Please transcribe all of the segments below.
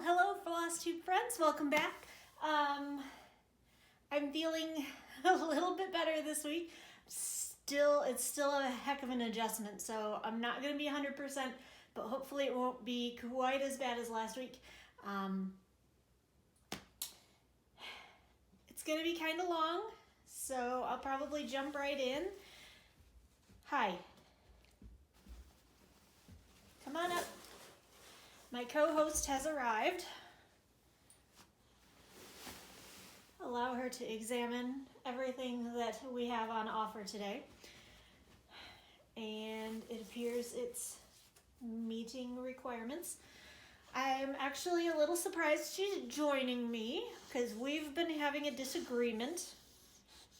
Hello, Flosstube friends. Welcome back. I'm feeling a little bit better this week. It's still a heck of an adjustment, so I'm not going to be 100%, but hopefully it won't be quite as bad as last week. It's going to be kind of long, so I'll probably jump right in. Hi. Come on up. My co-host has arrived. Allow her to examine everything that we have on offer today. And it appears it's meeting requirements. I'm actually a little surprised she's joining me because we've been having a disagreement.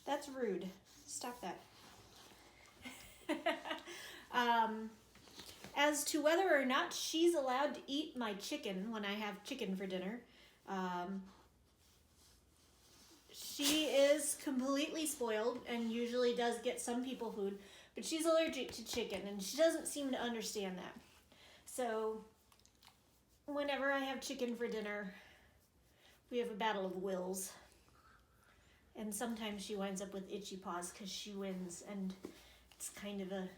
That's rude. Stop that. As to whether or not she's allowed to eat my chicken when I have chicken for dinner. She is completely spoiled and usually does get some people food, but she's allergic to chicken and she doesn't seem to understand that. So whenever I have chicken for dinner, we have a battle of wills. And sometimes she winds up with itchy paws because she wins, and it's kind of a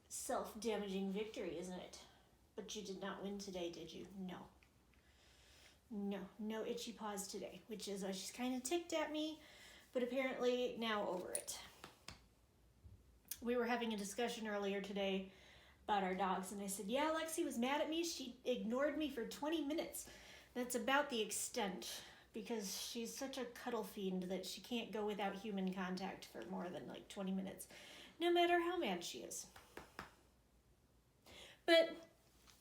self-damaging victory, isn't it? But you did not win today, did you? No itchy paws today, which is why she's kind of ticked at me, but apparently now over it. We were having a discussion earlier today about our dogs, and I said, yeah, Lexi was mad at me. She ignored me for 20 minutes. That's about the extent, because she's such a cuddle fiend that she can't go without human contact for more than like 20 minutes, no matter how mad she is. But,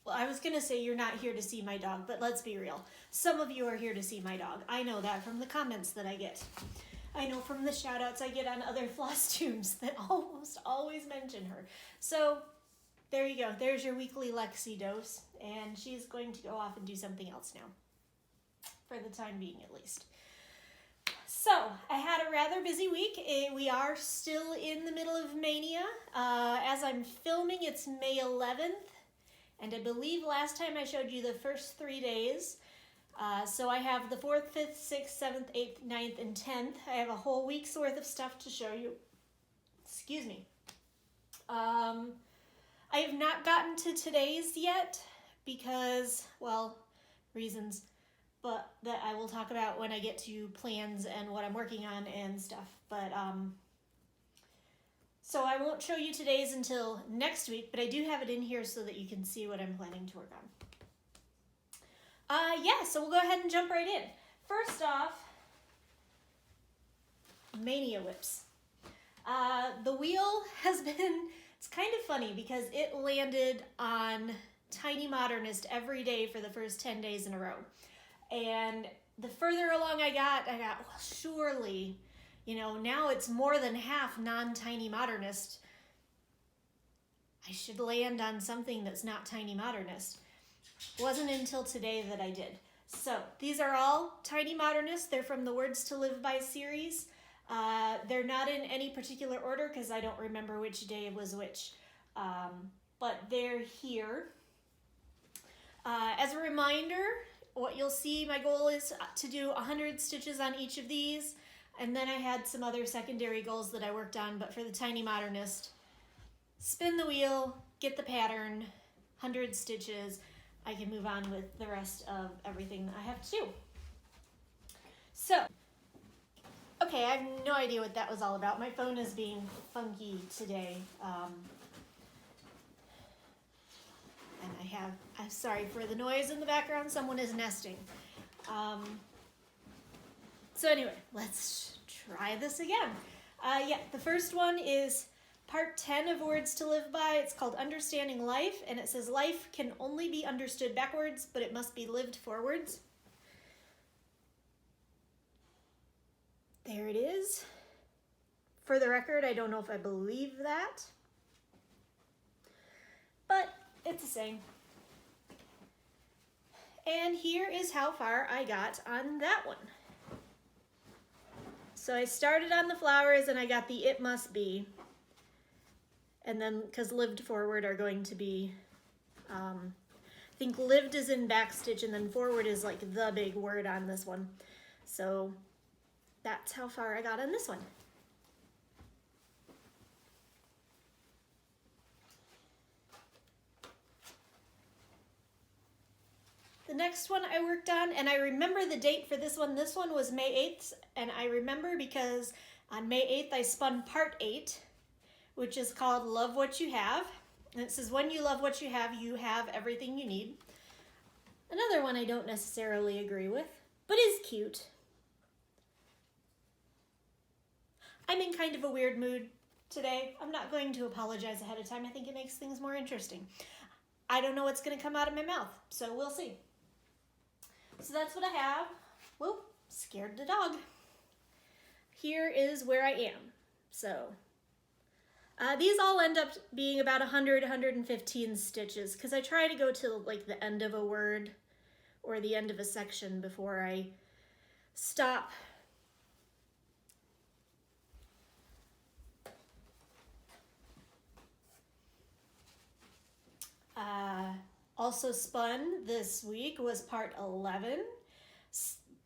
well, I was going to say you're not here to see my dog, but let's be real. Some of you are here to see my dog. I know that from the comments that I get. I know from the shout outs I get on other Flosstubes that almost always mention her. So, there you go. There's your weekly Lexi dose, and she's going to go off and do something else now. For the time being, at least. So, I had a rather busy week. We are still in the middle of Mania. As I'm filming, it's May 11th. And I believe last time I showed you the first 3 days. So I have the 4th, 5th, 6th, 7th, 8th, 9th, and 10th. I have a whole week's worth of stuff to show you. Excuse me. I have not gotten to today's yet because, well, reasons. But that I will talk about when I get to plans and what I'm working on and stuff. But, so I won't show you today's until next week, but I do have it in here so that you can see what I'm planning to work on. Yeah, so we'll go ahead and jump right in. First off, Mania whips. The wheel has been, it's kind of funny because it landed on Tiny Modernist every day for the first 10 days in a row. And the further along I got, well, surely, you know, now it's more than half non-Tiny Modernist. I should land on something that's not Tiny Modernist. It wasn't until today that I did. So these are all Tiny Modernist. They're from the Words to Live By series. They're not in any particular order because I don't remember which day was which. But they're here. As a reminder, what you'll see, my goal is to do 100 stitches on each of these, and then I had some other secondary goals that I worked on, but for the Tiny Modernist, spin the wheel, get the pattern, 100 stitches, I can move on with the rest of everything that I have to do. So, okay, I have no idea what that was all about. My phone is being funky today. And I'm sorry for the noise in the background, someone is nesting. So anyway, let's try this again. Yeah, the first one is part 10 of Words to Live By. It's called Understanding Life, and it says life can only be understood backwards, but it must be lived forwards. There it is. For the record, I don't know if I believe that, but it's the same. And here is how far I got on that one. So I started on the flowers and I got the It Must Be. And then, because lived forward are going to be think lived is in backstitch, and then forward is like the big word on this one. So that's how far I got on this one. The next one I worked on, and I remember the date for this one. This one was May 8th, and I remember because on May 8th I spun part 8, which is called Love What You Have. And it says, when you love what you have everything you need. Another one I don't necessarily agree with, but is cute. I'm in kind of a weird mood today. I'm not going to apologize ahead of time. I think it makes things more interesting. I don't know what's going to come out of my mouth, so we'll see. So that's what I have. Whoop, scared the dog. Here is where I am. So these all end up being about 100, 115 stitches because I try to go to like the end of a word or the end of a section before I stop. Also spun this week was part 11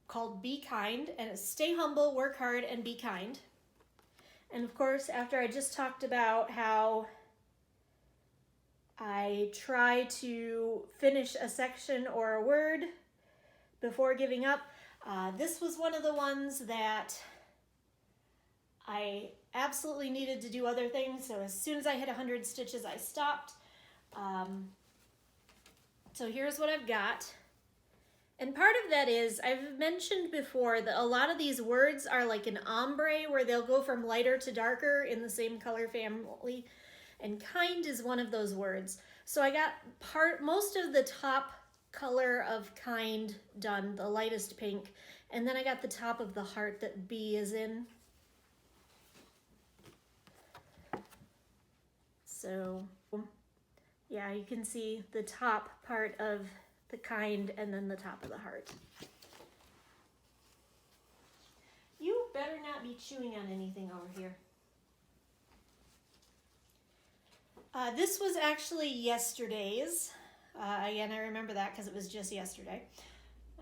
called Be Kind, and it's stay humble, work hard, and be kind. And of course, after I just talked about how I try to finish a section or a word before giving up, this was one of the ones that I absolutely needed to do other things. So as soon as I hit 100 stitches, I stopped. So here's what I've got. And part of that is, I've mentioned before that a lot of these words are like an ombre where they'll go from lighter to darker in the same color family. And kind is one of those words. So I got most of the top color of kind done, the lightest pink. And then I got the top of the heart that B is in. So yeah, you can see the top part of the kind and then the top of the heart. You better not be chewing on anything over here. This was actually yesterday's. Again, I remember that because it was just yesterday.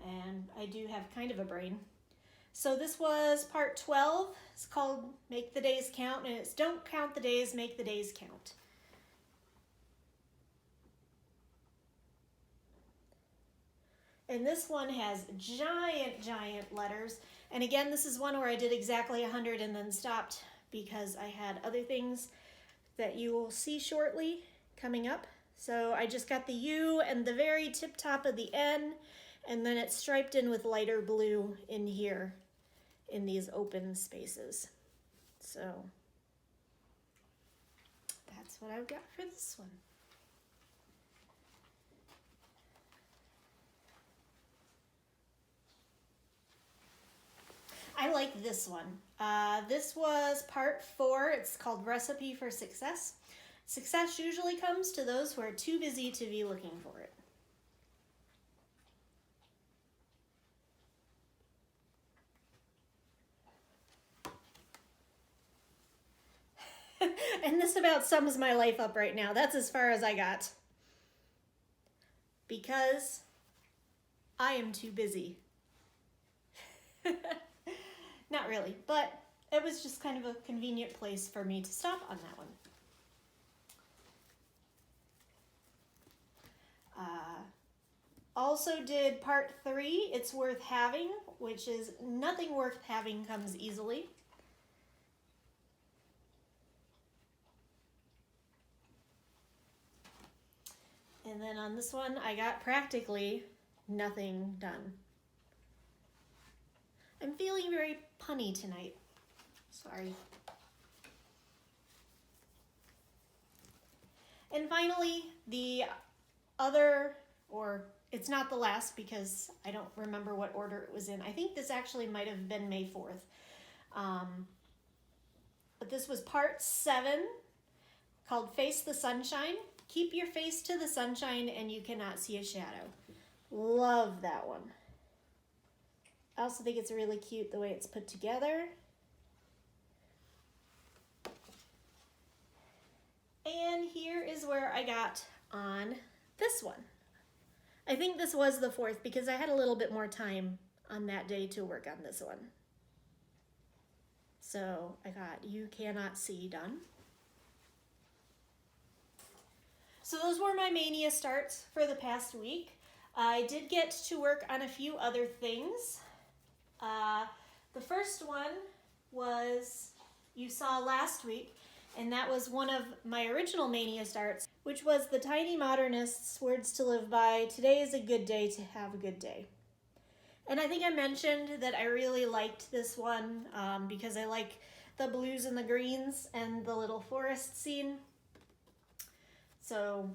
And I do have kind of a brain. So this was part 12. It's called Make the Days Count, and it's don't count the days, make the days count. And this one has giant, giant letters. And again, this is one where I did exactly 100 and then stopped because I had other things that you will see shortly coming up. So I just got the U and the very tip top of the N, and then it's striped in with lighter blue in here in these open spaces. So that's what I've got for this one. I like this one. This was part 4. It's called Recipe for Success. Success usually comes to those who are too busy to be looking for it. And this about sums my life up right now. That's as far as I got. Because I am too busy. Not really, but it was just kind of a convenient place for me to stop on that one. Also did part 3, It's Worth Having, which is nothing worth having comes easily. And then on this one, I got practically nothing done. I'm feeling very punny tonight. Sorry. And finally, the other, or it's not the last because I don't remember what order it was in. I think this actually might have been May 4th. But this was part 7 called Face the Sunshine. Keep your face to the sunshine and you cannot see a shadow. Love that one. I also think it's really cute the way it's put together. And here is where I got on this one. I think this was the 4th because I had a little bit more time on that day to work on this one. So I got You Cannot See done. So those were my mania starts for the past week. I did get to work on a few other things. The first one was, you saw last week, and that was one of my original mania starts, which was the Tiny Modernists' Words to Live By. Today is a good day to have a good day. And I think I mentioned that I really liked this one because I like the blues and the greens and the little forest scene. So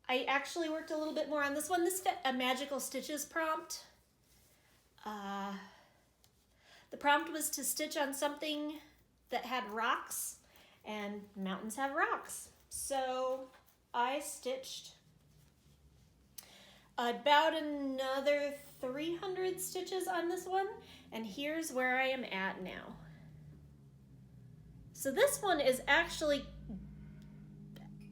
I actually worked a little bit more on this one. This fit a Magical Stitches prompt. The prompt was to stitch on something that had rocks, and mountains have rocks. So I stitched about another 300 stitches on this one, and here's where I am at now. So this one is actually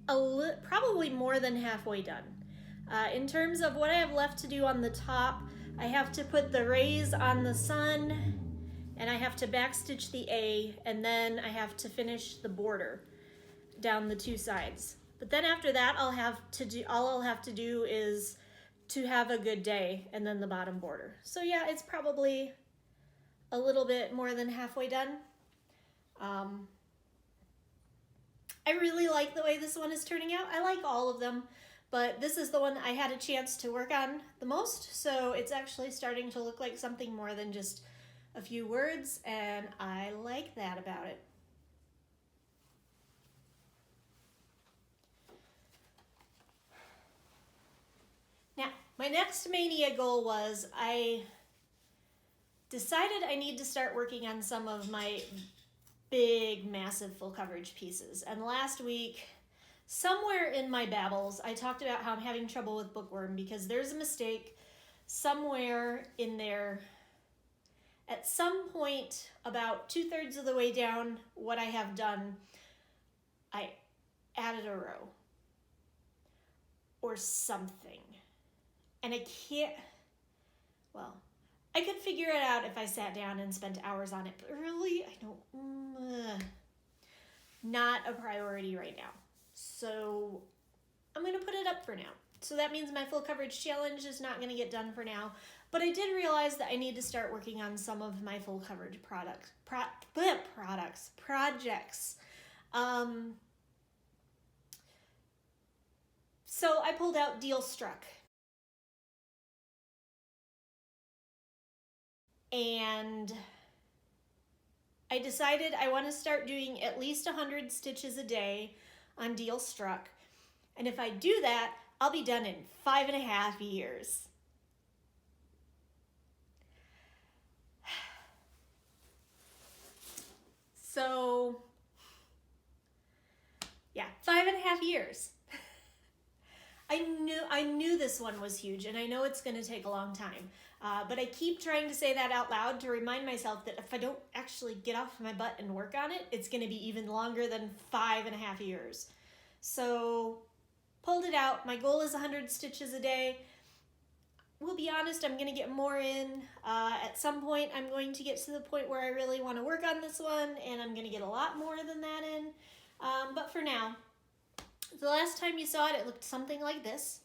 probably more than halfway done. In terms of what I have left to do on the top, I have to put the rays on the sun, and I have to backstitch the A, and then I have to finish the border down the 2 sides. But then after that, all I'll have to do is to have a good day, and then the bottom border. So yeah, it's probably a little bit more than halfway done. I really like the way this one is turning out. I like all of them, but this is the one I had a chance to work on the most, so it's actually starting to look like something more than just a few words, and I like that about it. Now, my next mania goal was I decided I need to start working on some of my big, massive full coverage pieces. And last week, somewhere in my babbles, I talked about how I'm having trouble with bookworm because there's a mistake somewhere in there. At some point, about 2/3 of the way down what I have done, I added a row or something. And I can't, well, I could figure it out if I sat down and spent hours on it, but really, I don't, not a priority right now. So I'm going to put it up for now. So that means my full coverage challenge is not going to get done for now. But I did realize that I need to start working on some of my full coverage projects. So I pulled out Deal Struck. And I decided I want to start doing at least 100 stitches a day on Deal Struck. And if I do that, I'll be done in 5.5 years. So, yeah, 5.5 years. I knew this one was huge, and I know it's going to take a long time. But I keep trying to say that out loud to remind myself that if I don't actually get off my butt and work on it, it's going to be even longer than 5.5 years. So, pulled it out. My goal is 100 stitches a day. We'll be honest, I'm going to get more in. At some point, I'm going to get to the point where I really want to work on this one, and I'm going to get a lot more than that in. But for now, the last time you saw it, it looked something like this.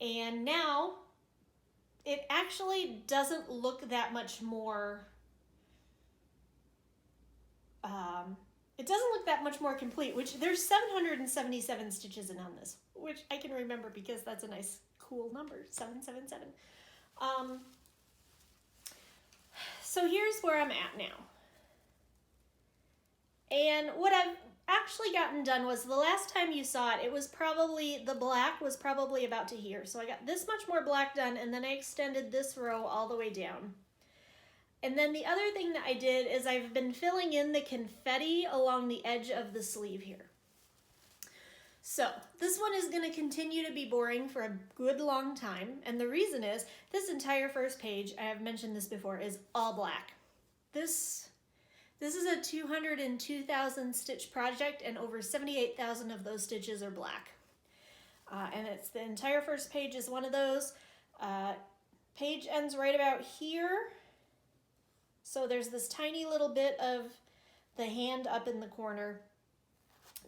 And now, it actually doesn't look that much more, it doesn't look that much more complete, which there's 777 stitches in on this, which I can remember because that's a nice, cool number, 777. So here's where I'm at now. And what I've actually gotten done was the last time you saw it, it was probably, the black was probably about to here. So I got this much more black done, and then I extended this row all the way down. And then the other thing that I did is I've been filling in the confetti along the edge of the sleeve here. So this one is going to continue to be boring for a good long time. And the reason is this entire first page, I have mentioned this before, is all black. This is a 202,000 stitch project, and over 78,000 of those stitches are black. And it's the entire first page is one of those. Page ends right about here. So there's this tiny little bit of the hand up in the corner.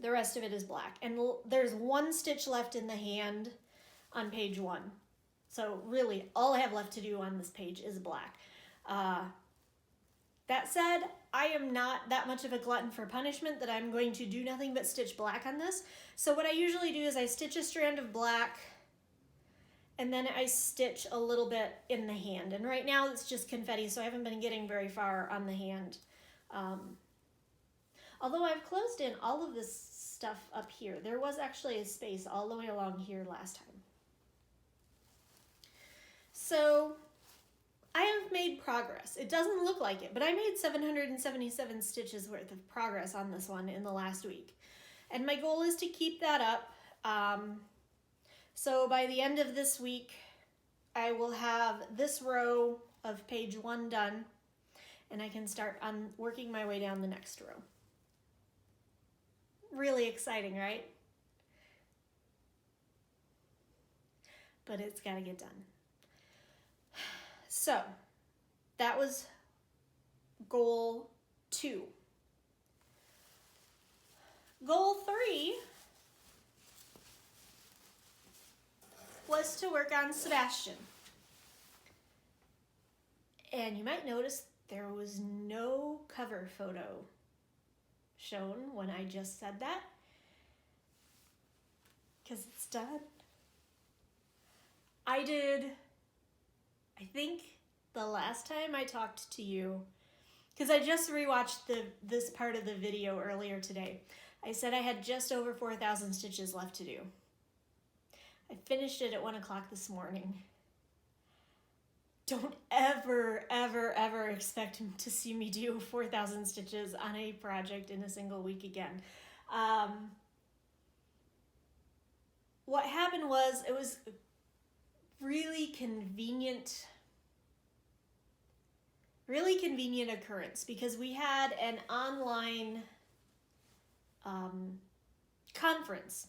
The rest of it is black. And there's one stitch left in the hand on page 1. So really, all I have left to do on this page is black. That said, I am not that much of a glutton for punishment that I'm going to do nothing but stitch black on this. So what I usually do is I stitch a strand of black and then I stitch a little bit in the hand. And right now it's just confetti, so I haven't been getting very far on the hand. Although I've closed in all of this stuff up here. There was actually a space all the way along here last time. So I have made progress. It doesn't look like it, but I made 777 stitches worth of progress on this one in the last week. And my goal is to keep that up. So by the end of this week, I will have this row of page 1 done, and I can start on working my way down the next row. Really exciting, right? But it's got to get done. So that was goal 2. Goal 3 was to work on Sebastian. And you might notice there was no cover photo shown when I just said that, because it's done. I think the last time I talked to you, because I just rewatched this part of the video earlier today, I said I had just over 4,000 stitches left to do. I finished it at 1 o'clock this morning. Don't ever, ever, ever expect to see me do 4,000 stitches on a project in a single week again. What happened was, it was really convenient occurrence because we had an online conference.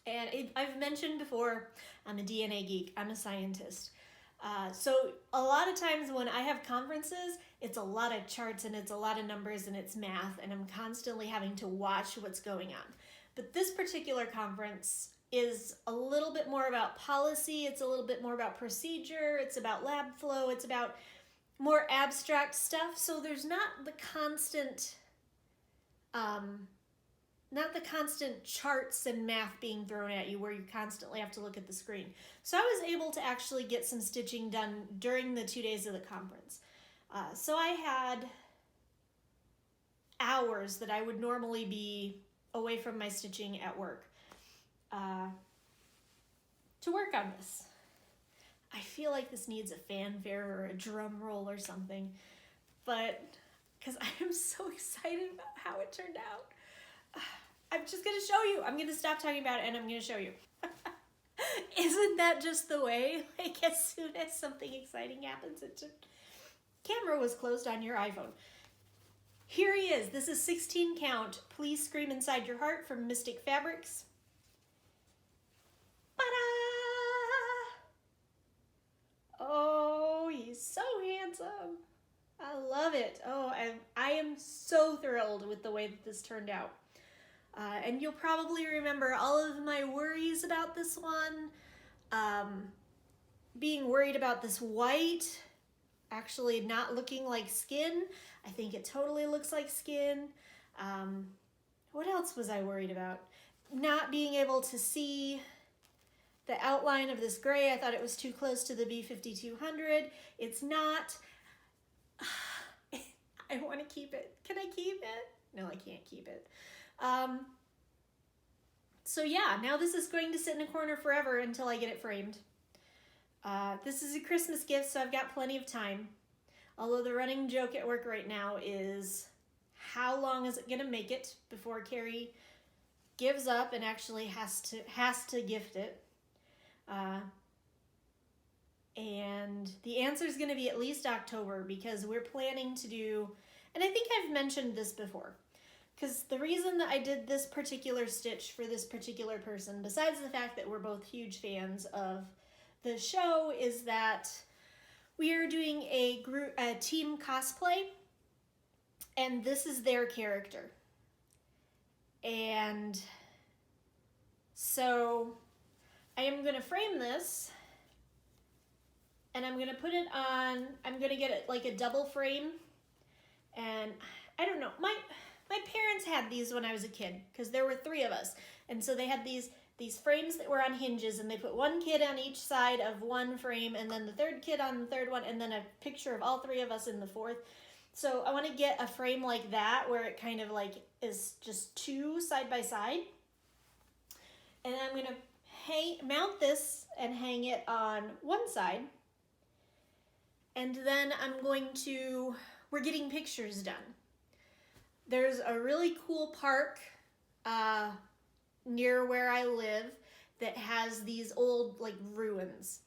And I've mentioned before, I'm a DNA geek, I'm a scientist. So a lot of times when I have conferences, it's a lot of charts and it's a lot of numbers and it's math, and I'm constantly having to watch what's going on. But this particular conference is a little bit more about policy, it's a little bit more about procedure, it's about lab flow, it's about more abstract stuff. So there's not the constant charts and math being thrown at you where you constantly have to look at the screen. So I was able to actually get some stitching done during the 2 days of the conference. So I had hours that I would normally be away from my stitching at work to work on this. I feel like this needs a fanfare or a drum roll or something, but because I am so excited about how it turned out. I'm just going to show you. I'm going to stop talking about it and I'm going to show you. Isn't that just the way? Like, as soon as something exciting happens, camera was closed on your iPhone. Here he is. This is 16 count. Please Scream Inside Your Heart from Mystic Fabrics. Ta-da! Oh, he's so handsome. I love it. Oh, I am so thrilled with the way that this turned out. And you'll probably remember all of my worries about this one. Being worried about this white actually not looking like skin. I think it totally looks like skin. What else was I worried about? Not being able to see the outline of this gray. I thought it was too close to the B5200. It's not. I want to keep it. Can I keep it? No, I can't keep it. So yeah, now this is going to sit in a corner forever until I get it framed. This is a Christmas gift, so I've got plenty of time. Although the running joke at work right now is, how long is it going to make it before Carrie gives up and actually has to gift it? And the answer is going to be at least October, because we're planning to do, and I think I've mentioned this before, because the reason that I did this particular stitch for this particular person, besides the fact that we're both huge fans of the show, is that we are doing a team cosplay, and this is their character. And so I am going to frame this, and I'm going to put it on, I'm going to get it like a double frame. And I don't know, my parents had these when I was a kid, because there were 3 of us. And so they had these frames that were on hinges, and they put one kid on each side of one frame, and then the third kid on the third one, and then a picture of all 3 of us in the fourth. So I want to get a frame like that, where it kind of like is just 2 side by side. And I'm going to mount this and hang it on one side. And then I'm going to, we're getting pictures done. There's a really cool park near where I live that has these old like ruins.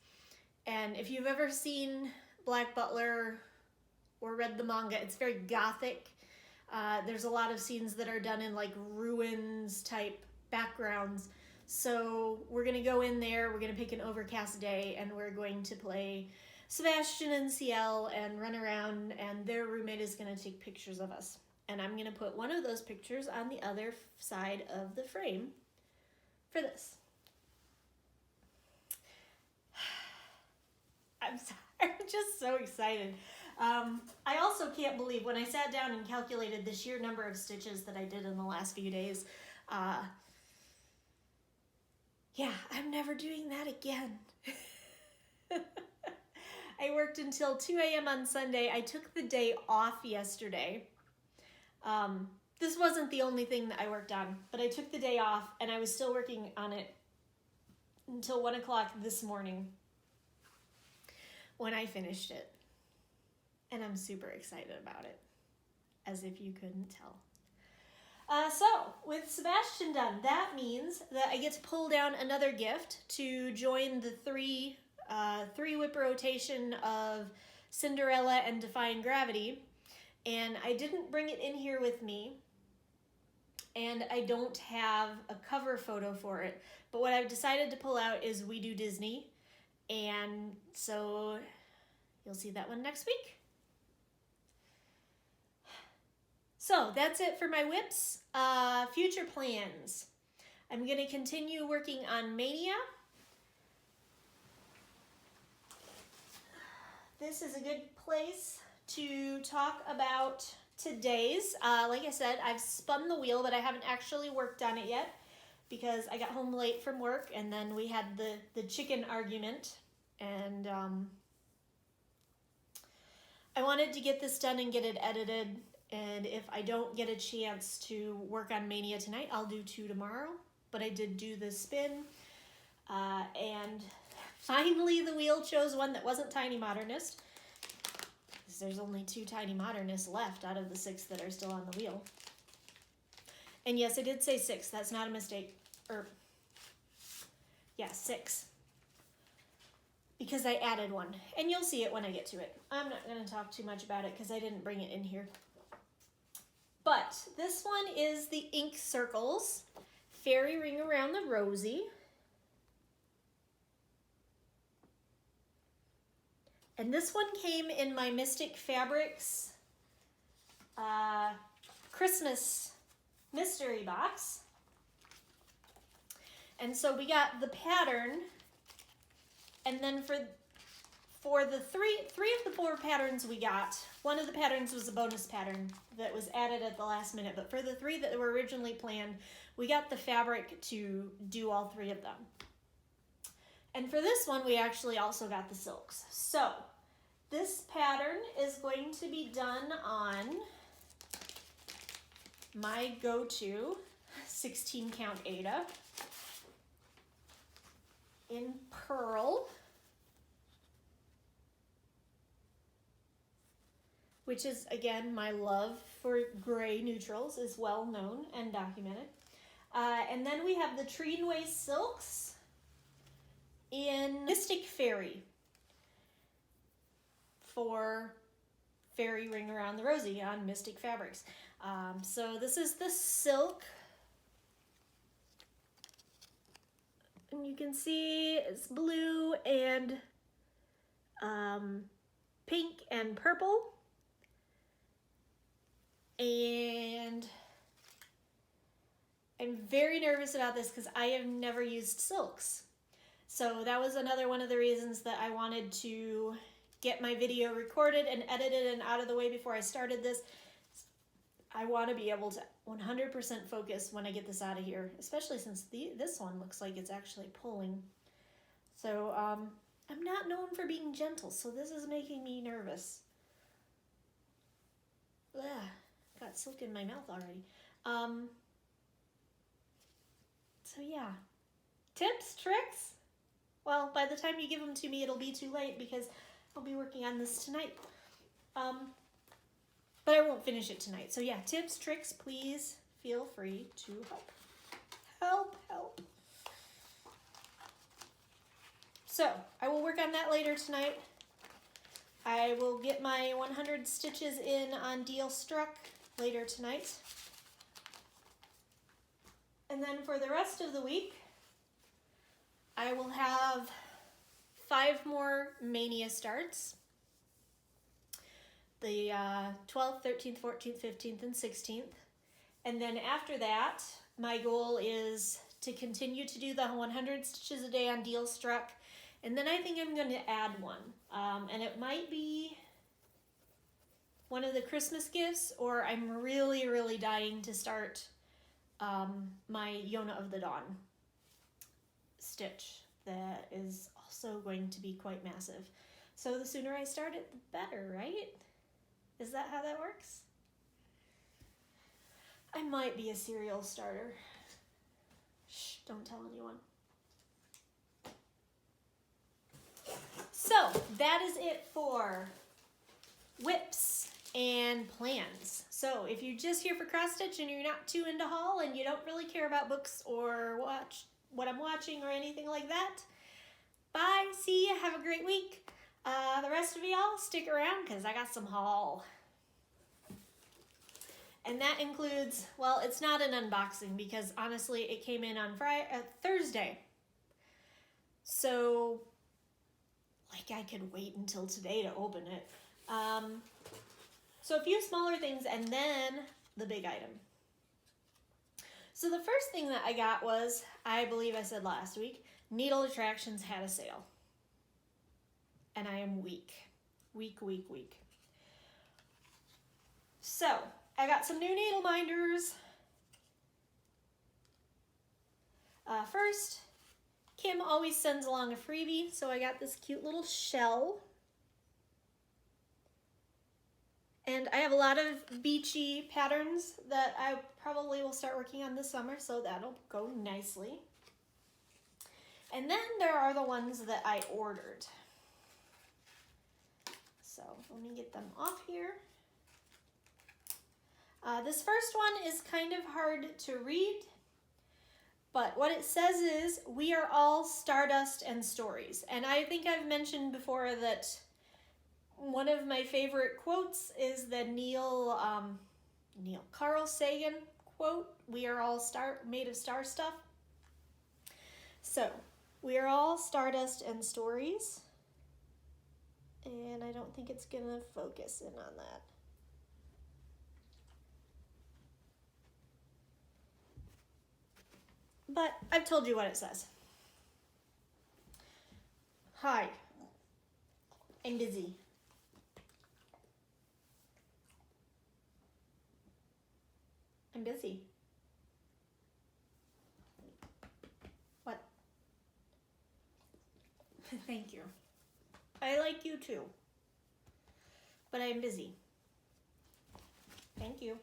And if you've ever seen Black Butler or read the manga, it's very gothic. There's a lot of scenes that are done in like ruins type backgrounds. So we're gonna go in there, we're gonna pick an overcast day, and we're going to play Sebastian and CL and run around, and their roommate is gonna take pictures of us. And I'm gonna put one of those pictures on the other side of the frame for this. I'm just so excited. I also can't believe when I sat down and calculated the sheer number of stitches that I did in the last few days. Yeah, I'm never doing that again. I worked until 2 a.m. on Sunday. I took the day off yesterday. This wasn't the only thing that I worked on, but I took the day off, and I was still working on it until 1 o'clock this morning when I finished it. And I'm super excited about it, as if you couldn't tell. So, with Sebastian done, that means that I get to pull down another gift to join the three whip rotation of Cinderella and Defying Gravity. And I didn't bring it in here with me, and I don't have a cover photo for it. But what I've decided to pull out is We Do Disney, and so you'll see that one next week. So that's it for my whips. Future plans. I'm going to continue working on Mania. This is a good place to talk about today's. Like I said, I've spun the wheel, but I haven't actually worked on it yet because I got home late from work, and then we had the chicken argument, and I wanted to get this done and get it edited. And if I don't get a chance to work on Mania tonight, I'll do 2 tomorrow. But I did do the spin. And finally the wheel chose one that wasn't Tiny Modernist, because there's only 2 Tiny Modernists left out of the 6 that are still on the wheel. And yes, I did say 6. That's not a mistake. Yeah, 6. Because I added one. And you'll see it when I get to it. I'm not going to talk too much about it because I didn't bring it in here. But this one is the Ink Circles Fairy Ring Around the Rosie. And this one came in my Mystic Fabrics Christmas mystery box. And so we got the pattern, and then for the three of the 4 patterns we got, one of the patterns was a bonus pattern that was added at the last minute, but for the 3 that were originally planned, we got the fabric to do all 3 of them. And for this one, we actually also got the silks. So this pattern is going to be done on my go-to 16 count Aida in pearl, which is, again, my love for gray neutrals is well known and documented. And then we have the Treenway Silks in Mystic Fairy for Fairy Ring Around the Rosie on Mystic Fabrics. So this is the silk. And you can see it's blue and pink and purple. And I'm very nervous about this because I have never used silks. So that was another one of the reasons that I wanted to get my video recorded and edited and out of the way before I started this. I want to be able to 100% focus when I get this out of here, especially since this one looks like it's actually pulling. So I'm not known for being gentle, so this is making me nervous. Ugh, got silk in my mouth already. So yeah, tips, tricks? Well, by the time you give them to me, it'll be too late because I'll be working on this tonight. But I won't finish it tonight. So yeah, tips, tricks, please feel free to help. Help. So I will work on that later tonight. I will get my 100 stitches in on Deal Struck later tonight. And then for the rest of the week, I will have 5 more Mania starts. The 12th, 13th, 14th, 15th, and 16th. And then after that, my goal is to continue to do the 100 stitches a day on Deal Struck. And then I think I'm going to add one. And it might be one of the Christmas gifts, or I'm really, really dying to start my Yona of the Dawn stitch that is also going to be quite massive. So the sooner I start it, the better, right? Is that how that works? I might be a serial starter. Shh, don't tell anyone. So that is it for whips and plans. So if you're just here for cross stitch and you're not too into haul and you don't really care about books or watch what I'm watching or anything like that, bye, see ya, have a great week. The rest of y'all stick around because I got some haul. And that includes, well, it's not an unboxing because honestly it came in on Thursday. So like I could wait until today to open it. So a few smaller things and then the big item. So the first thing that I got was, I believe I said last week, Needle Attractions had a sale. And I am weak. So I got some new needle minders. First, Kim always sends along a freebie, so I got this cute little shell. And I have a lot of beachy patterns that I probably will start working on this summer, so that'll go nicely. And then there are the ones that I ordered. So let me get them off here. This first one is kind of hard to read, but what it says is, "We are all stardust and stories." And I think I've mentioned before that one of my favorite quotes is the Neil Carl Sagan quote, "We are all made of star stuff." So, we are all stardust and stories. And I don't think it's gonna focus in on that. But I've told you what it says. Hi, I'm busy. I'm busy. What? Thank you. I like you too. But I'm busy. Thank you.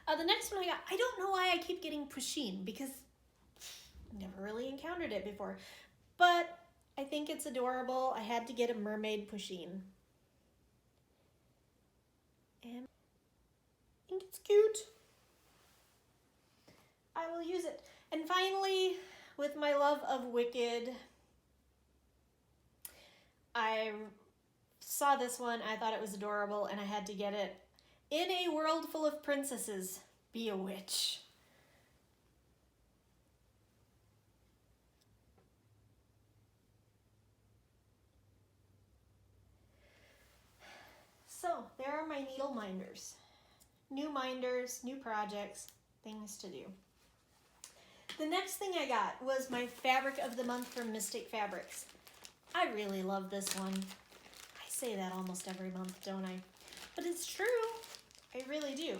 The next one I got, I don't know why I keep getting Pusheen because I've never really encountered it before. But I think it's adorable. I had to get a Mermaid Pusheen. And I think it's cute. I will use it. And finally, with my love of Wicked, I saw this one, I thought it was adorable, and I had to get it. In a world full of princesses, be a witch. So, there are my needle minders. New minders, new projects, things to do. The next thing I got was my fabric of the month from Mystic Fabrics. I really love this one. I say that almost every month, don't I? But it's true. I really do.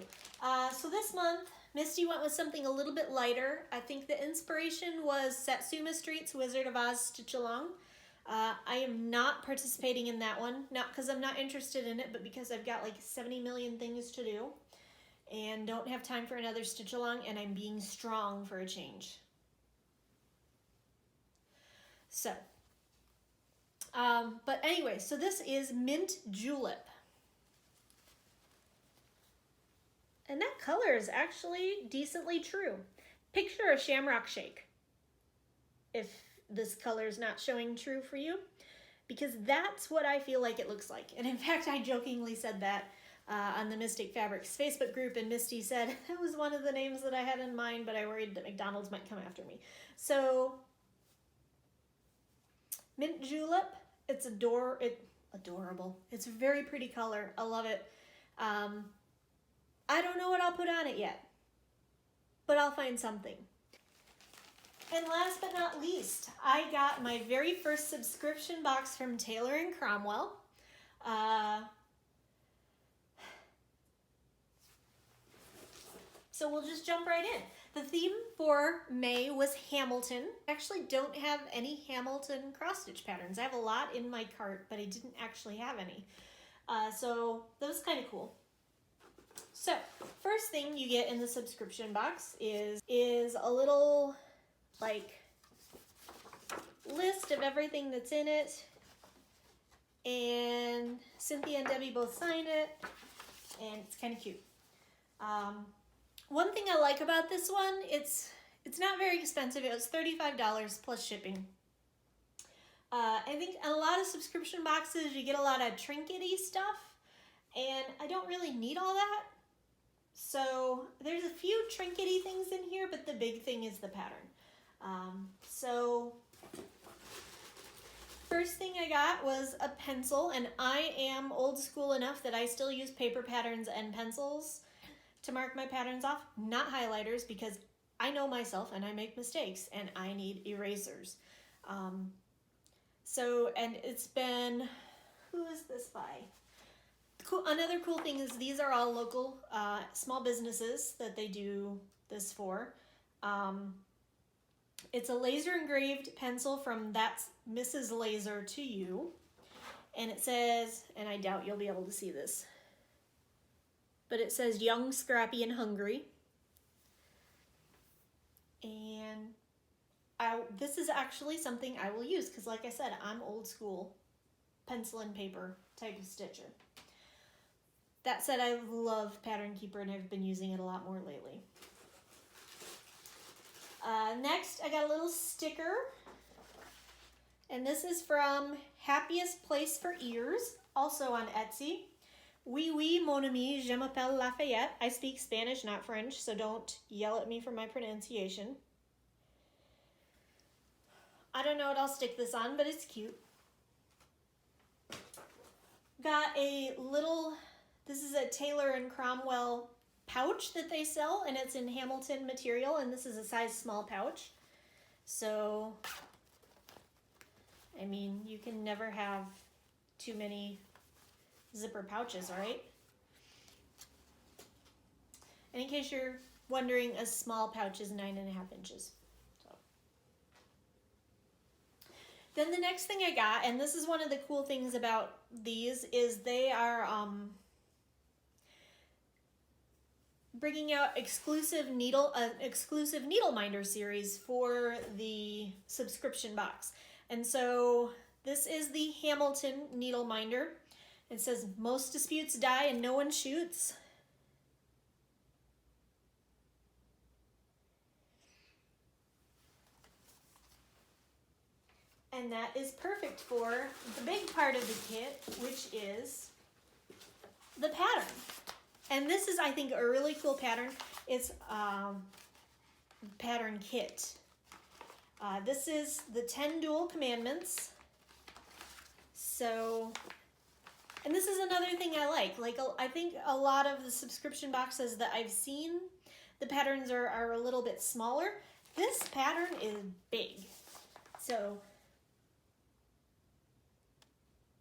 So this month, Misty went with something a little bit lighter. I think the inspiration was Satsuma Street's Wizard of Oz Stitch Along. I am not participating in that one, not because I'm not interested in it, but because I've got like 70 million things to do and don't have time for another stitch along, and I'm being strong for a change. So, but anyway, so this is Mint Julep. And that color is actually decently true. Picture a shamrock shake, if this color is not showing true for you, because that's what I feel like it looks like. And in fact, I jokingly said that on the Mystic Fabrics Facebook group, and Misty said that was one of the names that I had in mind, but I worried that McDonald's might come after me. So, Mint Julep, it's adorable. It's a very pretty color. I love it. I don't know what I'll put on it yet, but I'll find something. And last but not least, I got my very first subscription box from Taylor and Cromwell. So we'll just jump right in. The theme for May was Hamilton. I actually don't have any Hamilton cross-stitch patterns. I have a lot in my cart, but I didn't actually have any. So that was kind of cool. So first thing you get in the subscription box is a little like list of everything that's in it, and Cynthia and Debbie both signed it, and it's kind of cute. One thing I like about this one, it's not very expensive. It was $35 plus shipping. I think a lot of subscription boxes you get a lot of trinkety stuff, and I don't really need all that. So there's a few trinkety things in here, but the big thing is the pattern. So first thing I got was a pencil, and I am old school enough that I still use paper patterns and pencils to mark my patterns off, not highlighters, because I know myself and I make mistakes and I need erasers. And it's been, who is this by? Cool. Another cool thing is these are all local small businesses that they do this for. It's a laser engraved pencil from That's Mrs. Laser to You. And it says, and I doubt you'll be able to see this, but it says young, scrappy, and hungry. And this is actually something I will use because, like I said, I'm old school pencil and paper type of stitcher. That said, I love Pattern Keeper and I've been using it a lot more lately. Next, I got a little sticker. And this is from Happiest Place for Ears, also on Etsy. Oui, oui, mon ami, je m'appelle Lafayette. I speak Spanish, not French, so don't yell at me for my pronunciation. I don't know what I'll stick this on, but it's cute. Got a little, this is a Taylor and Cromwell pouch that they sell, and it's in Hamilton material, and this is a size small pouch. So, I mean, you can never have too many zipper pouches, right? And in case you're wondering, a small pouch is 9.5 inches. So. Then the next thing I got, and this is one of the cool things about these, is they are bringing out exclusive needle minder series for the subscription box. And so this is the Hamilton needle minder. It says, most disputes die and no one shoots. And that is perfect for the big part of the kit, which is the pattern. And this is, I think, a really cool pattern. It's pattern kit. This is the 10 dual commandments. So, and this is another thing I like. Like, I think a lot of the subscription boxes that I've seen, the patterns are a little bit smaller. This pattern is big. So,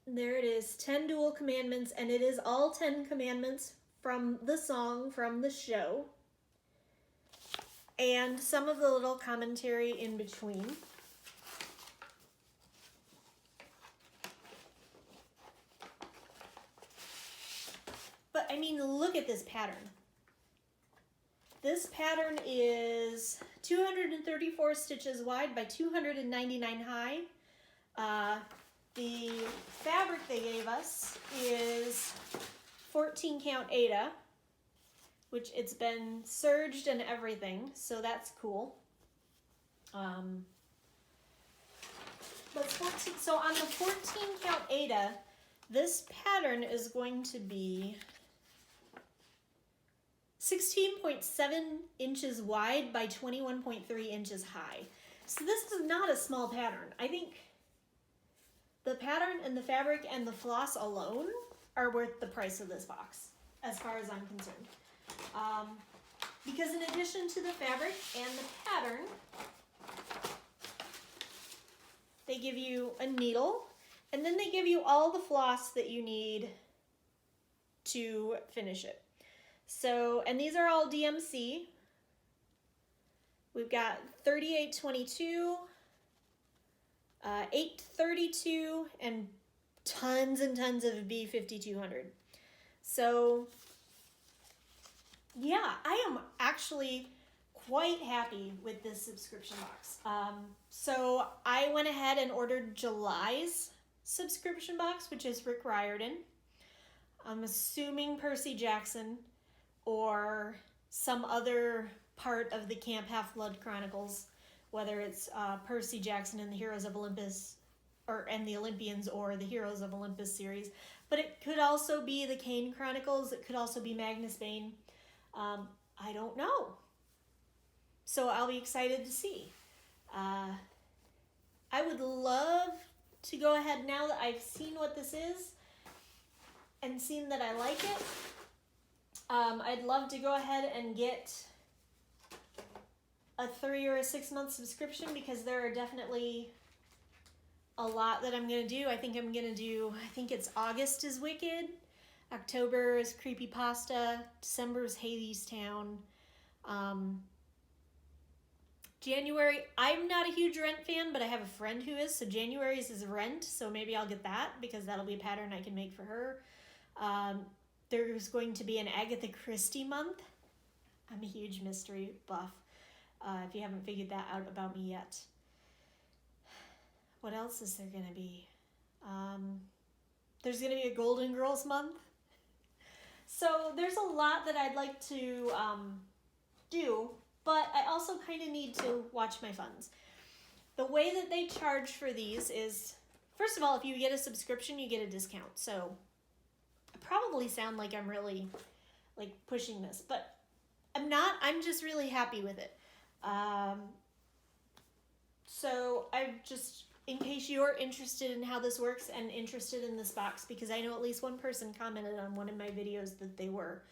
there it is, 10 dual commandments, and it is all 10 commandments from the song, from the show, and some of the little commentary in between. But I mean, look at this pattern. This pattern is 234 stitches wide by 299 high. The fabric they gave us is 14 count Aida, which it's been serged and everything, so that's cool. But 14, so on the 14 count Aida, this pattern is going to be 16.7 inches wide by 21.3 inches high. So this is not a small pattern. I think the pattern and the fabric and the floss alone are worth the price of this box, as far as I'm concerned. Because in addition to the fabric and the pattern, they give you a needle, and then they give you all the floss that you need to finish it. So, and these are all DMC. We've got 3822, 832, and tons of B5200. So, yeah, I am actually quite happy with this subscription box. So I went ahead and ordered July's subscription box, which is Rick Riordan. I'm assuming Percy Jackson or some other part of the Camp Half-Blood Chronicles, whether it's Percy Jackson and the Heroes of Olympus, and the Olympians, or the Heroes of Olympus series. But it could also be the Kane Chronicles. It could also be Magnus Bane. I don't know. So I'll be excited to see. I would love to go ahead, now that I've seen what this is and seen that I like it, I'd love to go ahead and get a 3 or a 6 month subscription, because there are definitely a lot that I'm going to do. I think it's August is Wicked, October is Creepypasta, December is Hadestown, January, I'm not a huge Rent fan, but I have a friend who is, so January's is Rent, so maybe I'll get that, because that'll be a pattern I can make for her. There's going to be an Agatha Christie month. I'm a huge mystery buff, if you haven't figured that out about me yet. What else is there going to be? There's going to be a Golden Girls month. So there's a lot that I'd like to do, but I also kind of need to watch my funds. The way that they charge for these is, first of all, if you get a subscription, you get a discount. So I probably sound like I'm really like pushing this, but I'm not. I'm just really happy with it. So I just, in case you're interested in how this works and interested in this box, because I know at least one person commented on one of my videos that they were.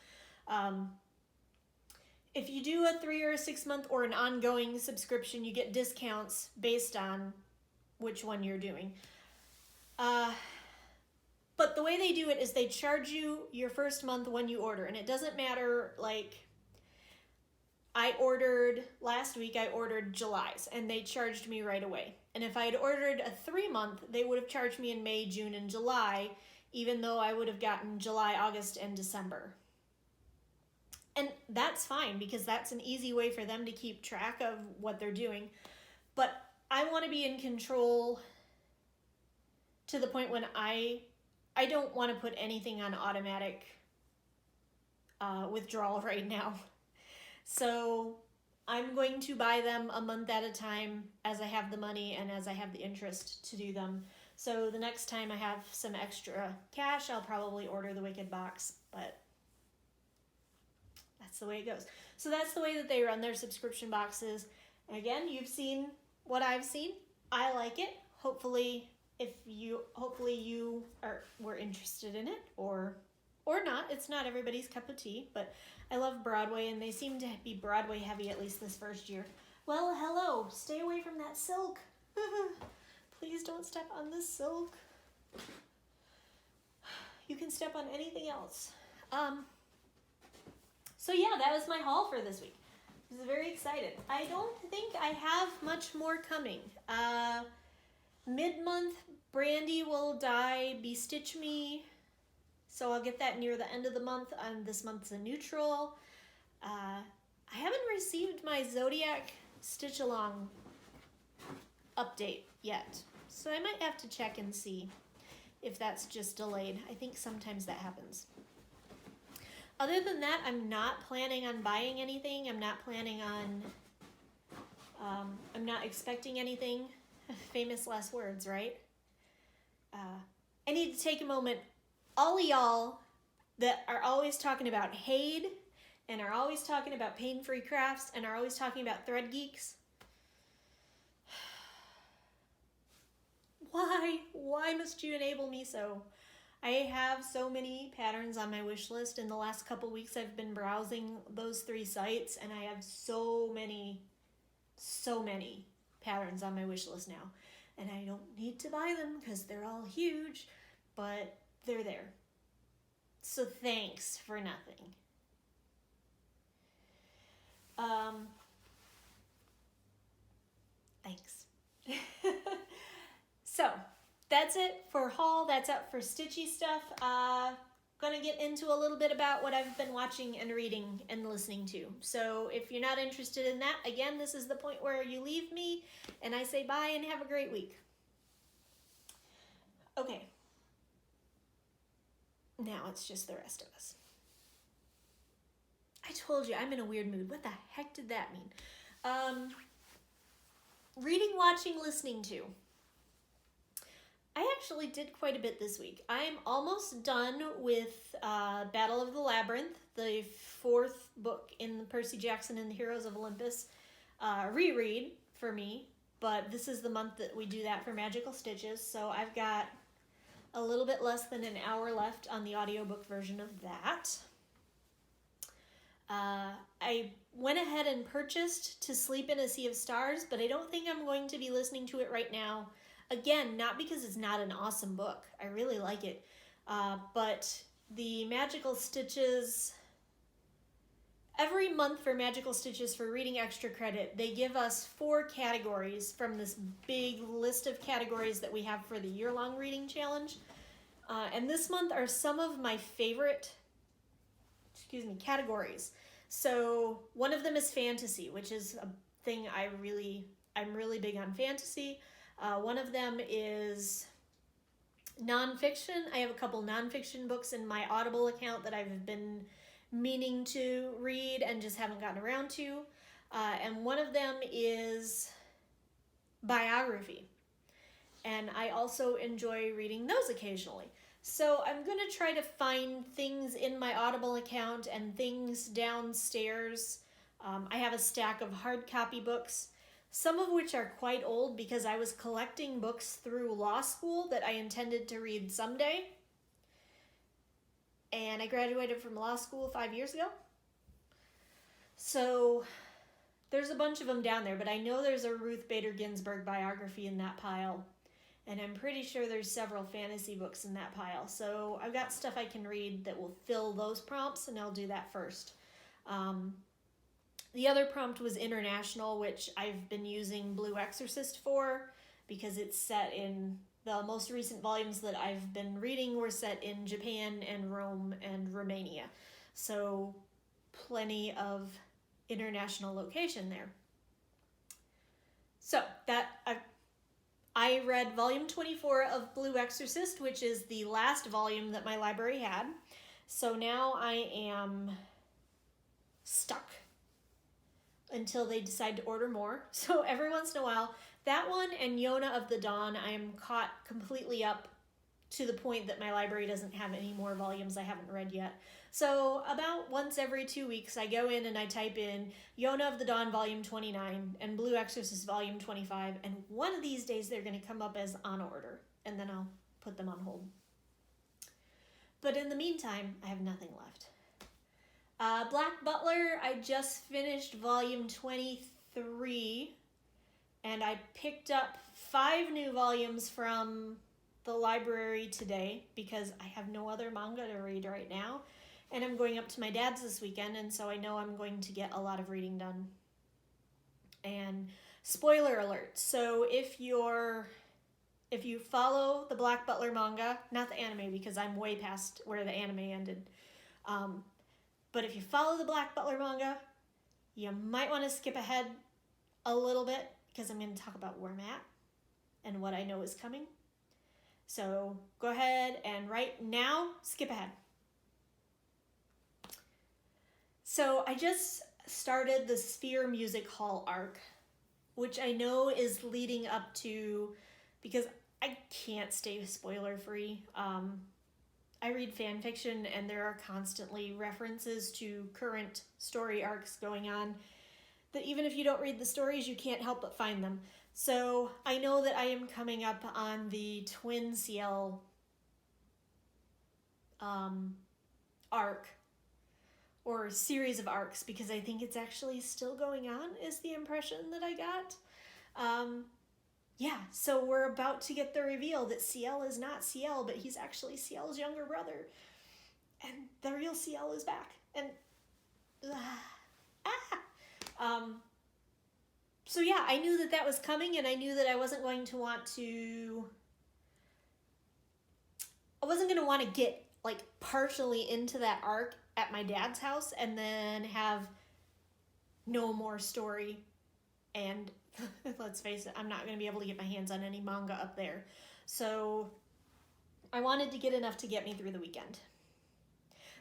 If you do a 3 or a 6 month or an ongoing subscription, you get discounts based on which one you're doing. But the way they do it is they charge you your first month when you order, and it doesn't matter, like, last week I ordered July's, and they charged me right away. And if I had ordered a 3 month, they would have charged me in May, June, and July, even though I would have gotten July, August, and December. And that's fine, because that's an easy way for them to keep track of what they're doing. But I want to be in control to the point when I don't want to put anything on automatic withdrawal right now. So I'm going to buy them a month at a time as I have the money and as I have the interest to do them. So the next time I have some extra cash, I'll probably order the Wicked box. But That's the way it goes. So that's the way that they run their subscription boxes. And again, you've seen what I've seen. I like it. Hopefully you were interested in it, or not. It's not everybody's cup of tea, but I love Broadway, and they seem to be Broadway heavy, at least this first year. Well, hello. Stay away from that silk. Please don't step on this silk. You can step on anything else. So yeah, that was my haul for this week. I was very excited. I don't think I have much more coming. Mid-month, Brandy will dye Bestitch Me, so I'll get that near the end of the month. This month's a neutral. I haven't received my Zodiac Stitch Along update yet, so I might have to check and see if that's just delayed. I think sometimes that happens. Other than that, I'm not planning on buying anything. I'm not planning on, I'm not expecting anything. Famous last words, right? I need to take a moment. All of y'all that are always talking about Haid and are always talking about pain-free crafts and are always talking about thread geeks. Why must you enable me so? I have so many patterns on my wish list. In the last couple weeks, I've been browsing those 3 sites, and I have so many patterns on my wish list now. And I don't need to buy them because they're all huge, but they're there. So thanks for nothing. Thanks. So that's it for haul. That's it for stitchy stuff. Gonna get into a little bit about what I've been watching and reading and listening to. So if you're not interested in that, again, this is the point where you leave me and I say bye and have a great week. Okay. Now it's just the rest of us. I told you I'm in a weird mood. What the heck did that mean? Reading, watching, listening to. I actually did quite a bit this week. I'm almost done with Battle of the Labyrinth, the 4th book in the Percy Jackson and the Heroes of Olympus reread for me, but this is the month that we do that for Magical Stitches, so I've got a little bit less than an hour left on the audiobook version of that. I went ahead and purchased To Sleep in a Sea of Stars, but I don't think I'm going to be listening to it right now. Again, not because it's not an awesome book. I really like it. But the Magical Stitches, every month for Magical Stitches for reading extra credit, they give us 4 categories from this big list of categories that we have for the year-long reading challenge. And this month are some of my favorite, categories. So one of them is fantasy, which is a thing I'm really big on fantasy. One of them is nonfiction. I have a couple nonfiction books in my Audible account that I've been meaning to read and just haven't gotten around to. And one of them is biography. And I also enjoy reading those occasionally. So I'm going to try to find things in my Audible account and things downstairs. I have a stack of hard copy books, some of which are quite old because I was collecting books through law school that I intended to read someday. And I graduated from law school 5 years ago. So there's a bunch of them down there, but I know there's a Ruth Bader Ginsburg biography in that pile. And I'm pretty sure there's several fantasy books in that pile. So I've got stuff I can read that will fill those prompts, and I'll do that first. The other prompt was international, which I've been using Blue Exorcist for because it's set in the most recent volumes that I've been reading were set in Japan and Rome and Romania. So plenty of international location there. So I read volume 24 of Blue Exorcist, which is the last volume that my library had. So now I am stuck until they decide to order more. So every once in a while, that one and Yona of the Dawn, I am caught completely up to the point that my library doesn't have any more volumes I haven't read yet. So about once every 2 weeks, I go in and I type in Yona of the Dawn Volume 29 and Blue Exorcist Volume 25, and one of these days they're going to come up as on order, and then I'll put them on hold. But in the meantime, I have nothing left. Black Butler, I just finished Volume 23, and I picked up 5 new volumes from the library today because I have no other manga to read right now, and I'm going up to my dad's this weekend, and so I know I'm going to get a lot of reading done. And spoiler alert, so if you follow the Black Butler manga, not the anime because I'm way past where the anime ended, but if you follow the Black Butler manga, you might want to skip ahead a little bit because I'm going to talk about where I'm at and what I know is coming. So go ahead and right now, skip ahead. So I just started the Sphere Music Hall arc, which I know is leading up to, because I can't stay spoiler free. I read fan fiction and there are constantly references to current story arcs going on that even if you don't read the stories, you can't help but find them. So I know that I am coming up on the Twin Ciel arc, or series of arcs, because I think it's actually still going on, is the impression that I got. Yeah, so we're about to get the reveal that Ciel is not Ciel, but he's actually Ciel's younger brother. And the real Ciel is back. And so yeah, I knew that was coming, and I knew that I wasn't going to want to get like partially into that arc at my dad's house and then have no more story. And let's face it, I'm not going to be able to get my hands on any manga up there. So I wanted to get enough to get me through the weekend.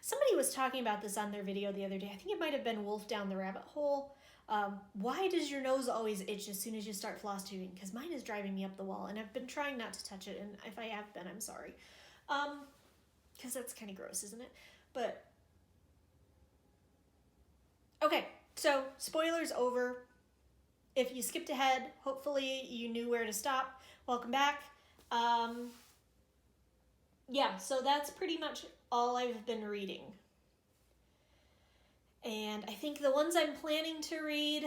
Somebody was talking about this on their video the other day. I think it might have been Wolf Down the Rabbit Hole. Why does your nose always itch as soon as you start floss tubing? Because mine is driving me up the wall, and I've been trying not to touch it, and if I have been, I'm sorry. Because that's kind of gross, isn't it? But, okay, so spoilers over. If you skipped ahead, hopefully you knew where to stop. Welcome back. Yeah, so that's pretty much all I've been reading. And I think the ones I'm planning to read,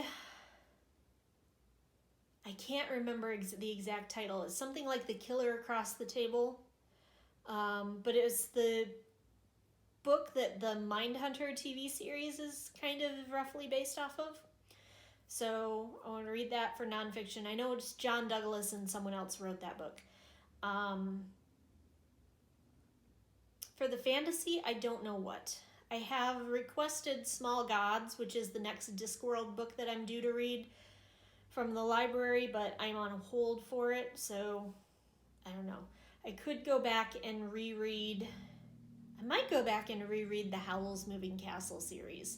I can't remember the exact title. It's something like The Killer Across the Table. But it was the book that the Mindhunter TV series is kind of roughly based off of. So I want to read that for nonfiction. I know it's John Douglas and someone else wrote that book. For the fantasy, I don't know what. I have requested Small Gods, which is the next Discworld book that I'm due to read from the library, but I'm on hold for it, so I don't know. I could go back and reread... I might go back and reread the Howl's Moving Castle series,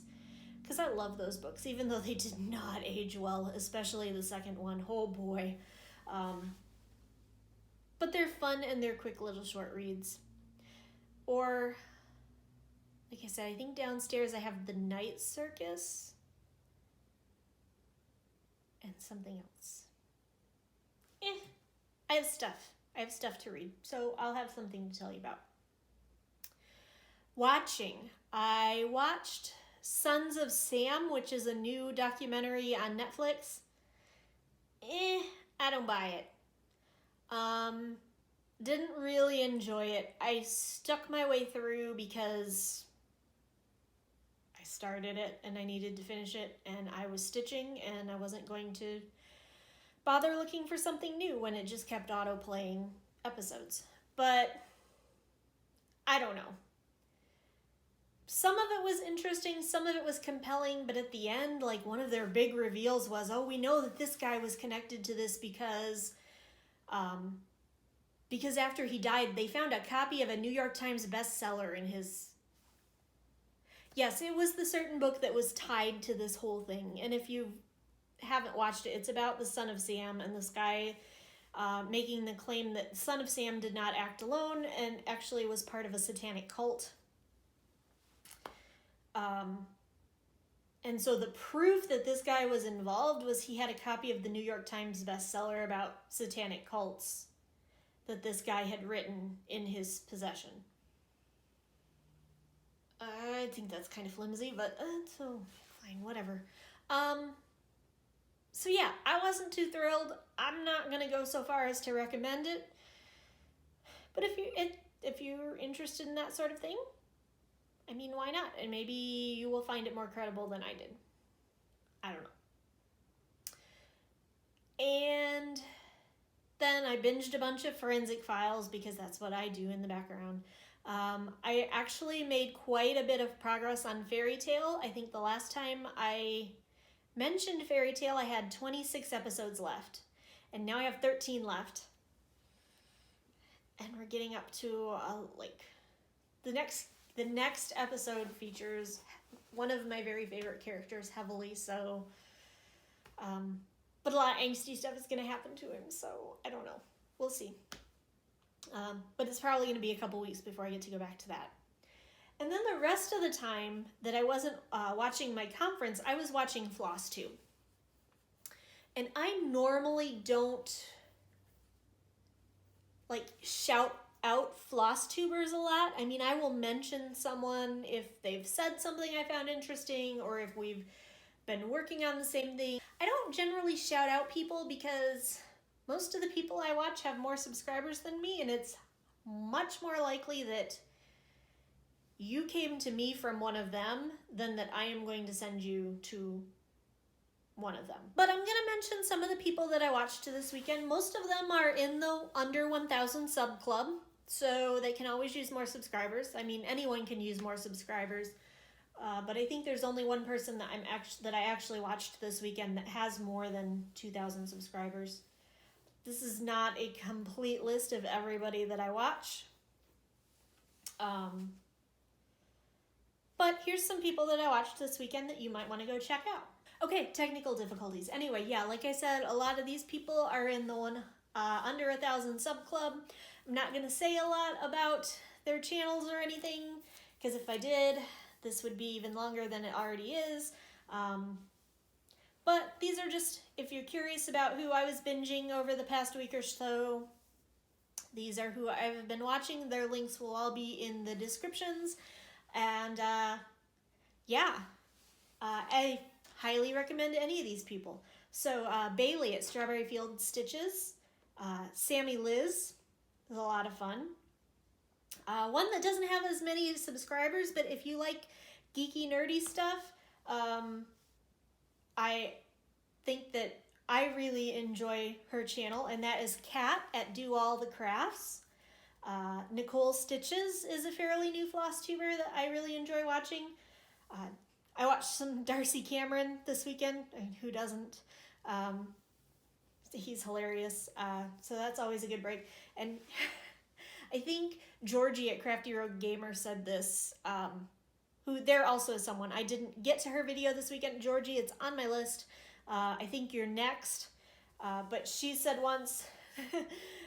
because I love those books, even though they did not age well, especially the second one. Oh boy. But they're fun and they're quick little short reads. Or, like I said, I think downstairs I have The Night Circus and something else. I have stuff. I have stuff to read, so I'll have something to tell you about. Watching. I watched Sons of Sam, which is a new documentary on Netflix. I don't buy it. Didn't really enjoy it. I stuck my way through because I started it and I needed to finish it, and I was stitching and I wasn't going to bother looking for something new when it just kept auto-playing episodes. But I don't know. Some of it was interesting, some of it was compelling, but at the end, like, one of their big reveals was, oh, we know that this guy was connected to this because after he died, they found a copy of a New York Times bestseller in his... Yes, it was the certain book that was tied to this whole thing, and if you haven't watched it, it's about the son of Sam, and this guy making the claim that Son of Sam did not act alone and actually was part of a satanic cult. And so the proof that this guy was involved was he had a copy of the New York Times bestseller about satanic cults that this guy had written in his possession. I think that's kind of flimsy, but so fine, whatever. So yeah, I wasn't too thrilled. I'm not gonna go so far as to recommend it, but if you're interested in that sort of thing, I mean, why not? And maybe you will find it more credible than I did. I don't know. And then I binged a bunch of Forensic Files because that's what I do in the background. I actually made quite a bit of progress on Fairy Tale. I think the last time I mentioned Fairy Tale, I had 26 episodes left. And now I have 13 left. And we're getting up to, the next episode features one of my very favorite characters heavily, so, but a lot of angsty stuff is going to happen to him, so I don't know. We'll see. But it's probably going to be a couple weeks before I get to go back to that. And then the rest of the time that I wasn't watching my conference, I was watching Flosstube. And I normally don't, shout out Flosstubers a lot. I mean, I will mention someone if they've said something I found interesting or if we've been working on the same thing. I don't generally shout out people because most of the people I watch have more subscribers than me, and it's much more likely that you came to me from one of them than that I am going to send you to one of them. But I'm going to mention some of the people that I watched this weekend. Most of them are in the under 1,000 sub club, so they can always use more subscribers. I mean, anyone can use more subscribers. But I think there's only one person that I actually watched this weekend that has more than 2,000 subscribers. This is not a complete list of everybody that I watch. But here's some people that I watched this weekend that you might want to go check out. Okay, technical difficulties. Anyway, yeah, like I said, a lot of these people are in the one under 1,000 sub club. I'm not going to say a lot about their channels or anything, because if I did, this would be even longer than it already is. But these are just, if you're curious about who I was binging over the past week or so, these are who I've been watching. Their links will all be in the descriptions. And I highly recommend any of these people. So Bailey at Strawberry Field Stitches, Sammy Liz is a lot of fun. One that doesn't have as many subscribers, but if you like geeky, nerdy stuff, I think that I really enjoy her channel, and that is Kat at Do All the Crafts. Nicole Stitches is a fairly new Flosstuber that I really enjoy watching. I watched some Darcy Cameron this weekend. I mean, who doesn't? He's hilarious. So that's always a good break. And I think Georgie at Crafty Rogue Gamer said this, who there also is someone. I didn't get to her video this weekend. Georgie, it's on my list. I think you're next. But she said once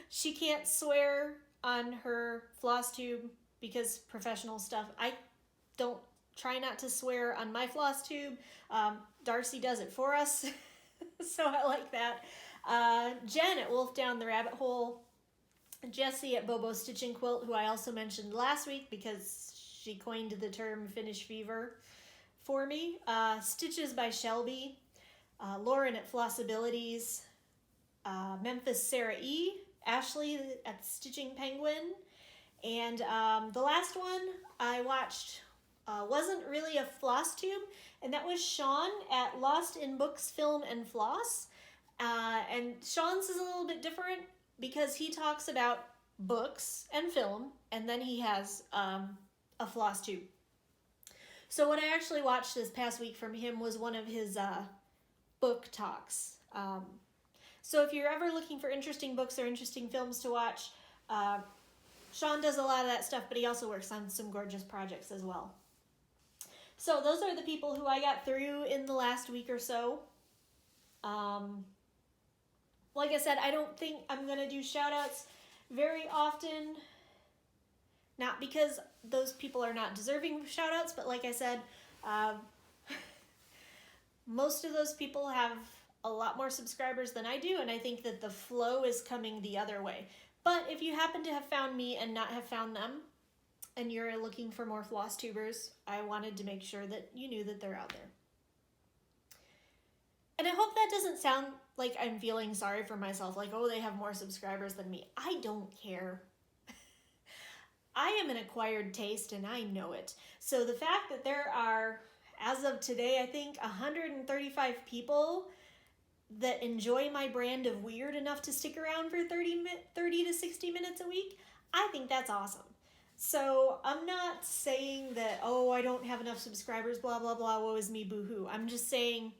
she can't swear on her Flosstube because professional stuff. I don't try not to swear on my Flosstube. Darcy does it for us, so I like that. Jen at Wolf Down the Rabbit Hole. Jessie at Bobo Stitch and Quilt, who I also mentioned last week because she coined the term Finish Fever for me. Stitches by Shelby. Lauren at Flossabilities. Memphis Sarah E. Ashley at Stitching Penguin. And the last one I watched wasn't really a Flosstube, and that was Sean at Lost in Books, Film, and Floss. And Sean's is a little bit different because he talks about books and film, and then he has a Flosstube. So what I actually watched this past week from him was one of his book talks. So if you're ever looking for interesting books or interesting films to watch, Sean does a lot of that stuff, but he also works on some gorgeous projects as well. So those are the people who I got through in the last week or so. One like I said, I don't think I'm going to do shout outs very often. Not because those people are not deserving of shout outs, but like I said, most of those people have a lot more subscribers than I do, and I think that the flow is coming the other way. But if you happen to have found me and not have found them, and you're looking for more Flosstubers, I wanted to make sure that you knew that they're out there. And I hope that doesn't sound like I'm feeling sorry for myself, like, oh, they have more subscribers than me. I don't care. I am an acquired taste, and I know it. So the fact that there are, as of today, I think 135 people that enjoy my brand of weird enough to stick around for 30 to 60 minutes a week, I think that's awesome. So I'm not saying that, oh, I don't have enough subscribers, blah, blah, blah, woe is me, boo-hoo. I'm just saying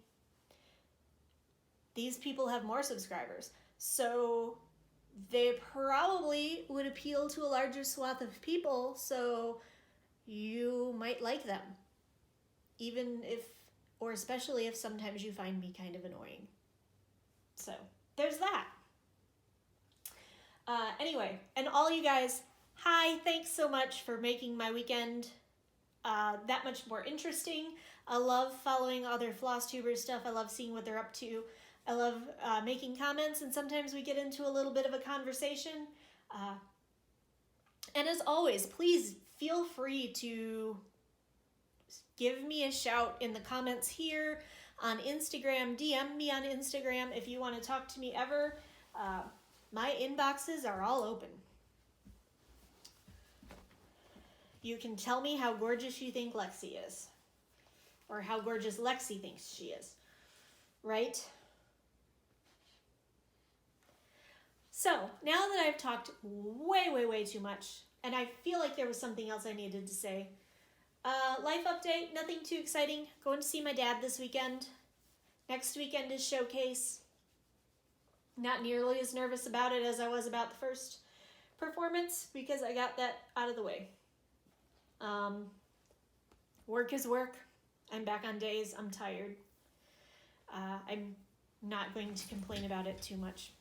these people have more subscribers. So they probably would appeal to a larger swath of people, so you might like them. Even if, or especially if sometimes you find me kind of annoying. So there's that. Anyway, and all you guys, hi, thanks so much for making my weekend that much more interesting. I love following other Flosstuber stuff. I love seeing what they're up to. I love making comments, and sometimes we get into a little bit of a conversation. And as always, please feel free to give me a shout in the comments here on Instagram. DM me on Instagram if you want to talk to me ever. My inboxes are all open. You can tell me how gorgeous you think Lexi is, or how gorgeous Lexi thinks she is, right? So now that I've talked way too much, and I feel like there was something else I needed to say. Life update, nothing too exciting. Going to see my dad this weekend. Next weekend is Showcase. Not nearly as nervous about it as I was about the first performance, because I got that out of the way. Work is work. I'm back on days. I'm tired. I'm not going to complain about it too much.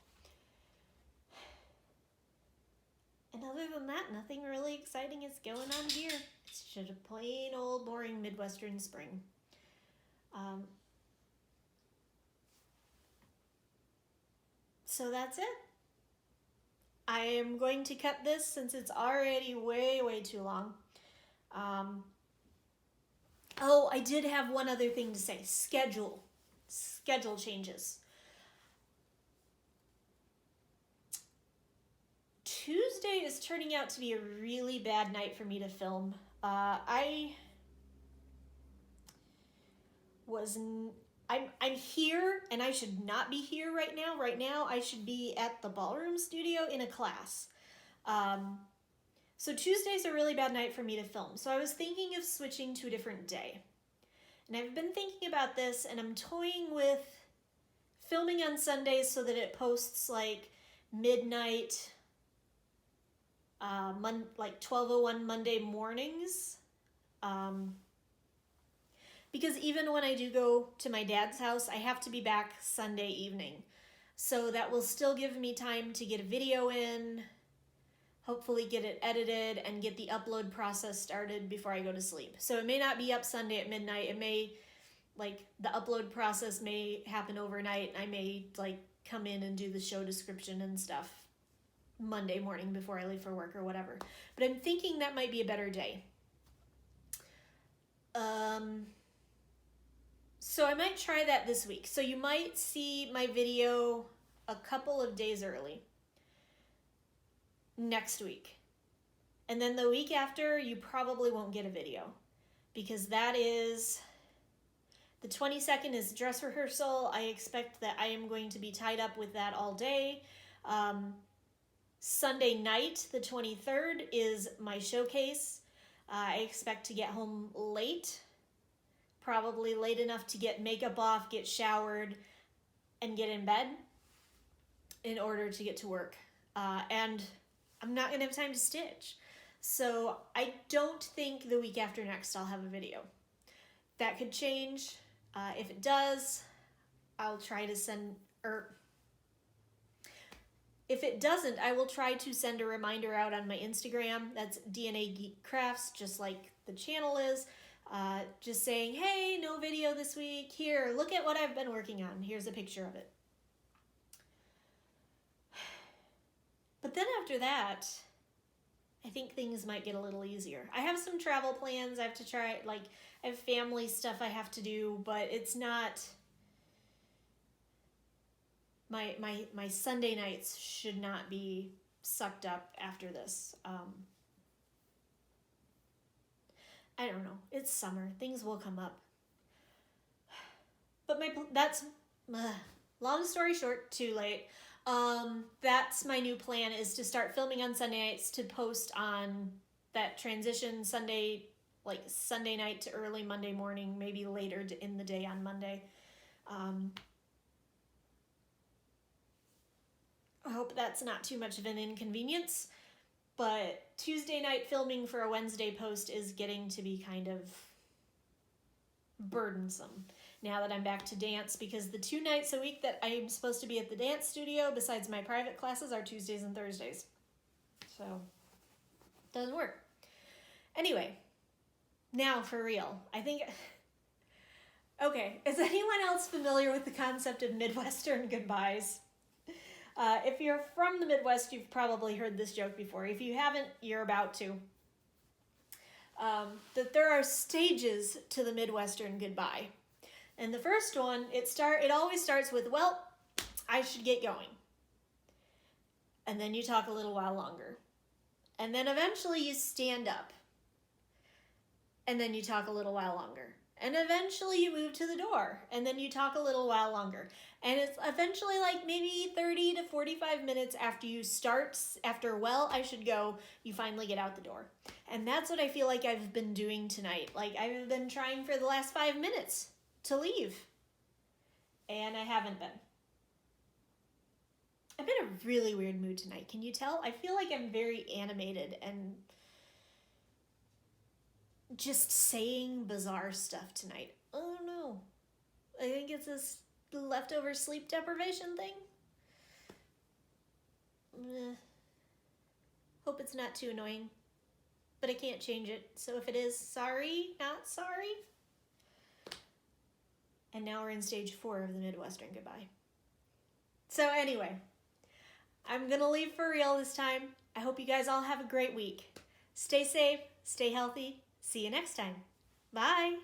And other than that, nothing really exciting is going on here. It's just a plain old boring Midwestern spring. So that's it. I am going to cut this since it's already way too long. Oh, I did have one other thing to say. Schedule changes. Tuesday is turning out to be a really bad night for me to film. I'm here, and I should not be here right now. Right now, I should be at the ballroom studio in a class. So Tuesday's a really bad night for me to film. So I was thinking of switching to a different day. And I've been thinking about this, and I'm toying with filming on Sundays so that it posts like midnight, like 12:01 Monday mornings. Because even when I do go to my dad's house, I have to be back Sunday evening. So that will still give me time to get a video in, hopefully get it edited, and get the upload process started before I go to sleep. So it may not be up Sunday at midnight. It may, like, the upload process may happen overnight. I may, like, come in and do the show description and stuff Monday morning before I leave for work or whatever. But I'm thinking that might be a better day. So I might try that this week. So you might see my video a couple of days early next week. And then the week after, you probably won't get a video, because that is, the 22nd is dress rehearsal. I expect that I am going to be tied up with that all day. Sunday night, the 23rd, is my showcase. I expect to get home late, probably late enough to get makeup off, get showered, and get in bed in order to get to work. And I'm not going to have time to stitch. So I don't think the week after next I'll have a video. That could change. If it does, I'll try to send, or If it doesn't, I will try to send a reminder out on my Instagram. That's DNA Geek Crafts, just like the channel is. Just saying, hey, no video this week. Here, look at what I've been working on. Here's a picture of it. But then after that, I think things might get a little easier. I have some travel plans I have to try, like I have family stuff I have to do, but it's not, my Sunday nights should not be sucked up after this. I don't know. It's summer. Things will come up. But long story short, too late. That's my new plan, is to start filming on Sunday nights to post on that transition Sunday, like Sunday night to early Monday morning, maybe later in the day on Monday. I hope that's not too much of an inconvenience, but Tuesday night filming for a Wednesday post is getting to be kind of burdensome now that I'm back to dance, because the 2 nights a week that I'm supposed to be at the dance studio besides my private classes are Tuesdays and Thursdays. So, doesn't work. Anyway, now for real. Okay, is anyone else familiar with the concept of Midwestern goodbyes? If you're from the Midwest, you've probably heard this joke before. If you haven't, you're about to. That there are stages to the Midwestern goodbye. And the first one, it always starts with, well, I should get going. And then you talk a little while longer. And then eventually you stand up. And then you talk a little while longer. And eventually you move to the door. And then you talk a little while longer. And it's eventually like maybe 30 to 45 minutes after, well, I should go, you finally get out the door. And that's what I feel like I've been doing tonight. Like, I've been trying for the last 5 minutes to leave. And I haven't been. I'm in a really weird mood tonight. Can you tell? I feel like I'm very animated and just saying bizarre stuff tonight. I don't know. I think it's this leftover sleep deprivation thing. Hope it's not too annoying. But I can't change it. So if it is, sorry, not sorry. And now we're in stage 4 of the Midwestern goodbye. So anyway, I'm gonna leave for real this time. I hope you guys all have a great week. Stay safe, stay healthy. See you next time. Bye.